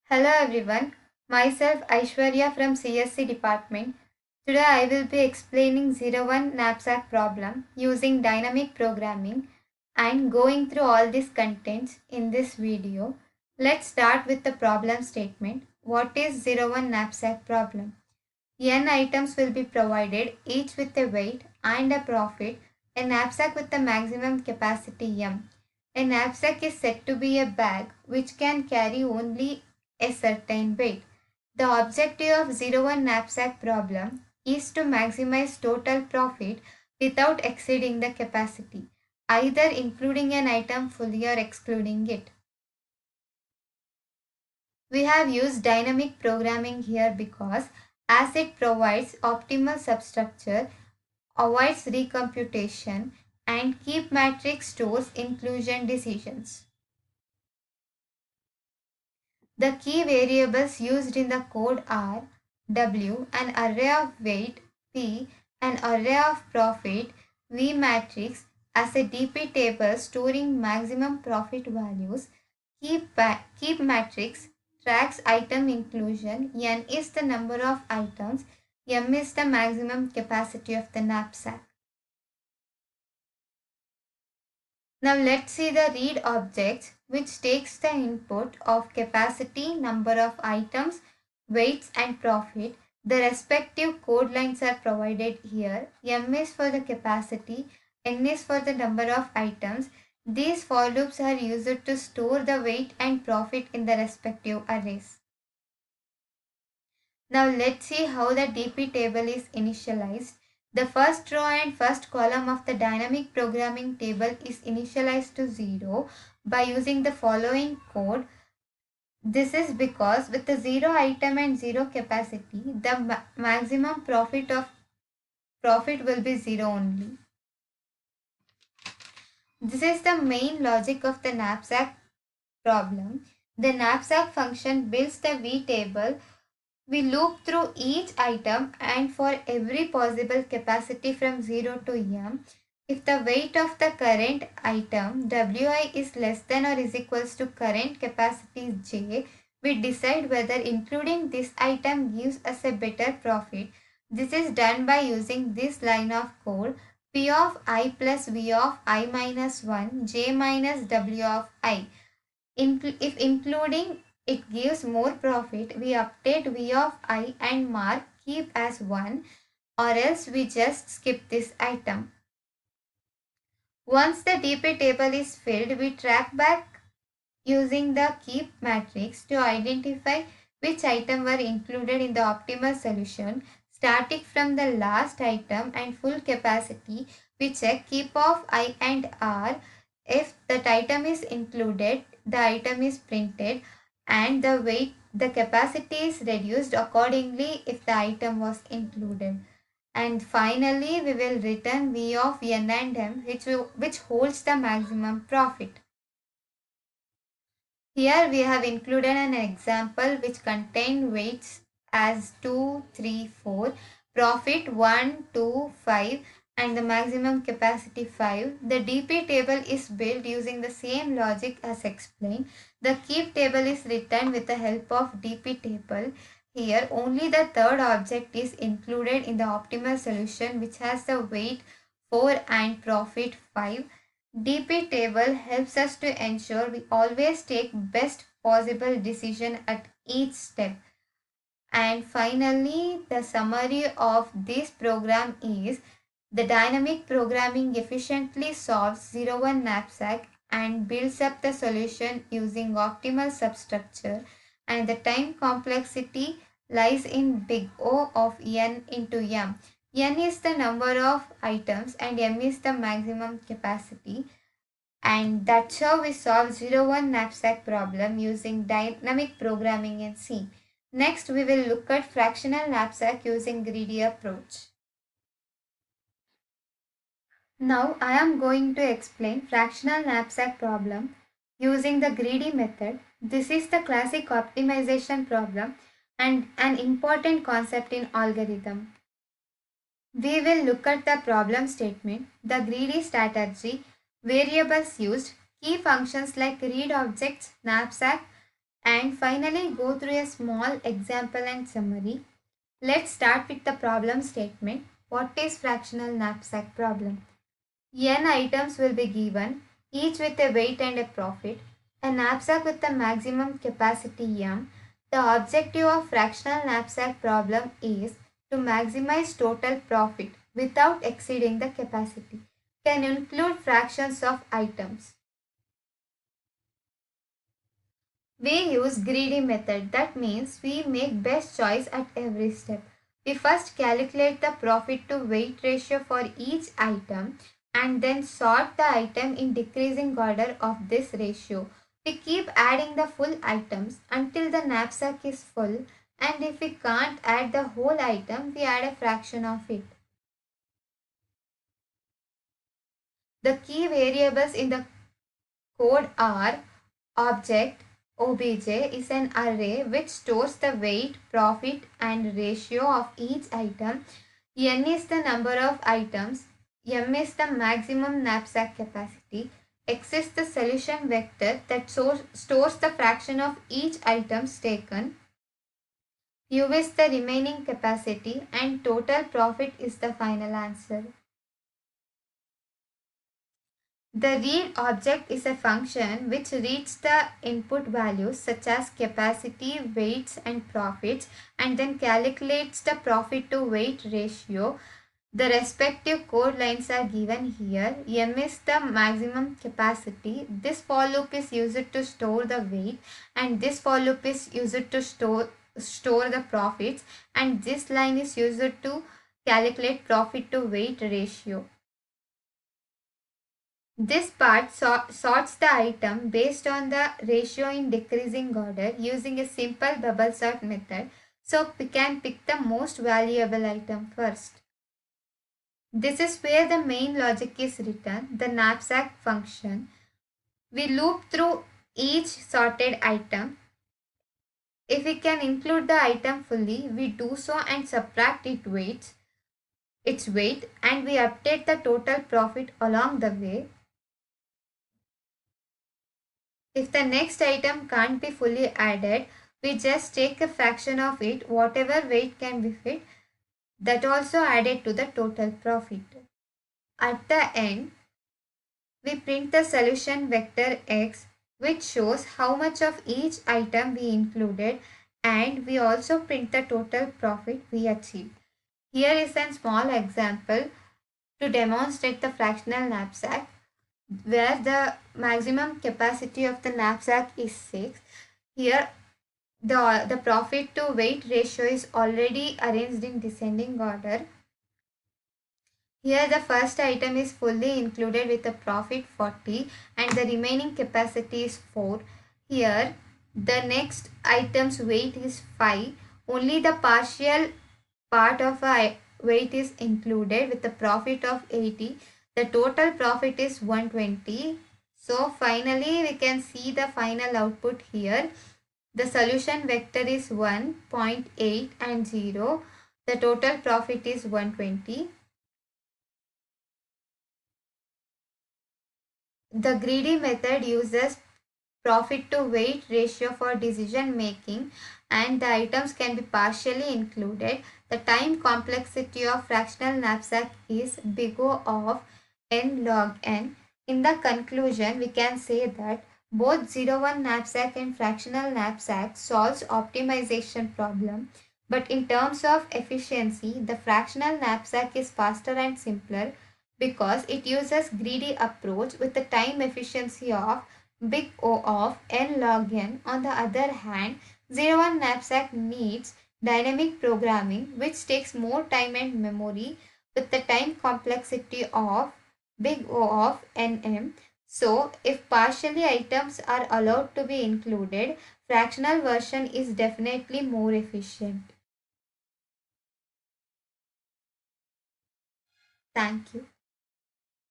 Hello everyone, myself Aishwarya from CSC department. Today I will be explaining 01 knapsack problem using dynamic programming and going through all these contents in this video. Let's start with the problem statement. What is 01 knapsack problem? N items will be provided, each with a weight and a profit. A knapsack with a maximum capacity M. A knapsack is said to be a bag which can carry only a certain weight. The objective of 01 knapsack problem is to maximize total profit without exceeding the capacity, either including an item fully or excluding it. We have used dynamic programming here because as it provides optimal substructure, avoids recomputation, and keep matrix stores inclusion decisions. The key variables used in the code are W, an array of weight, P, an array of profit, V matrix as a DP table storing maximum profit values, keep matrix tracks item inclusion, N is the number of items, M is the maximum capacity of the knapsack. Now let's see the read objects, which takes the input of capacity, number of items, weights and profit. The respective code lines are provided here. M is for the capacity, N is for the number of items. These for loops are used to store the weight and profit in the respective arrays. Now let's see how the DP table is initialized. The first row and first column of the dynamic programming table is initialized to 0 by using the following code. This is because with the 0 item and 0 capacity, the maximum profit will be 0 only. This is the main logic of the knapsack problem. The knapsack function builds the V table. We loop through each item and for every possible capacity from 0 to M. If the weight of the current item Wi is less than or is equals to current capacity J, we decide whether including this item gives us a better profit. This is done by using this line of code: P of I plus V of I minus 1 J minus W of I. If including it gives more profit, we update V of I and mark keep as 1, or else we just skip this item. Once the DP table is filled, we track back using the keep matrix to identify which item were included in the optimal solution. Starting from the last item and full capacity, we check keep of I and R. If that item is included, the item is printed and the capacity is reduced accordingly if the item was included. And finally, we will return V of N and M, which holds the maximum profit. Here we have included an example which contains weights as 2, 3, 4, profit 1, 2, 5 and the maximum capacity 5. The DP table is built using the same logic as explained. The keep table is written with the help of DP table. Here only the third object is included in the optimal solution, which has the weight 4 and profit 5. DP table helps us to ensure we always take best possible decision at each step. And finally, the summary of this program is: the dynamic programming efficiently solves 01 knapsack and builds up the solution using optimal substructure, and the time complexity lies in big O of N into M. N is the number of items and M is the maximum capacity. And that's how we solve 01 knapsack problem using dynamic programming in C. Next, we will look at fractional knapsack using greedy approach. Now, I am going to explain fractional knapsack problem using the greedy method. This is the classic optimization problem and an important concept in algorithm. We will look at the problem statement, the greedy strategy, variables used, key functions like read objects, knapsack, and finally go through a small example and summary. Let's start with the problem statement. What is fractional knapsack problem? N items will be given, each with a weight and a profit. A knapsack with a maximum capacity M. The objective of fractional knapsack problem is to maximize total profit without exceeding the capacity. Can include fractions of items. We use greedy method. That means we make best choice at every step. We first calculate the profit to weight ratio for each item and then sort the item in decreasing order of this ratio. We keep adding the full items until the knapsack is full, and if we can't add the whole item, we add a fraction of it. The key variables in the code are object obj is an array which stores the weight, profit and ratio of each item. N is the number of items. M is the maximum knapsack capacity. X is the solution vector that stores the fraction of each item taken. U is the remaining capacity and total profit is the final answer. The read object is a function which reads the input values such as capacity, weights and profits and then calculates the profit to weight ratio. The respective code lines are given here. M is the maximum capacity. This for loop is used to store the weight and this for loop is used to store the profits, and this line is used to calculate profit to weight ratio. This part sorts the item based on the ratio in decreasing order using a simple bubble sort method, so we can pick the most valuable item first. This is where the main logic is written, the knapsack function. We loop through each sorted item. If we can include the item fully, we do so and subtract its weight, and we update the total profit along the way. If the next item can't be fully added, we just take a fraction of it, whatever weight can be fit, that also added to the total profit. At the end, we print the solution vector X, which shows how much of each item we included, and we also print the total profit we achieved. Here is a small example to demonstrate the fractional knapsack, where the maximum capacity of the knapsack is 6. Here the profit to weight ratio is already arranged in descending order. Here the first item is fully included with a profit 40 and the remaining capacity is 4. Here the next item's weight is 5. Only the partial part of a weight is included with a profit of 80. The total profit is 120. So finally we can see the final output here. The solution vector is 1, 0.8 and 0. The total profit is 120. The greedy method uses profit to weight ratio for decision making, and the items can be partially included. The time complexity of fractional knapsack is big O of n log n. In the conclusion, we can say that both 01 knapsack and fractional knapsack solves optimization problem, but in terms of efficiency, the fractional knapsack is faster and simpler because it uses greedy approach with the time efficiency of big O of n log n. On the other hand, 01 knapsack needs dynamic programming which takes more time and memory with the time complexity of big O of nm. So, if partially items are allowed to be included, fractional version is definitely more efficient. Thank you.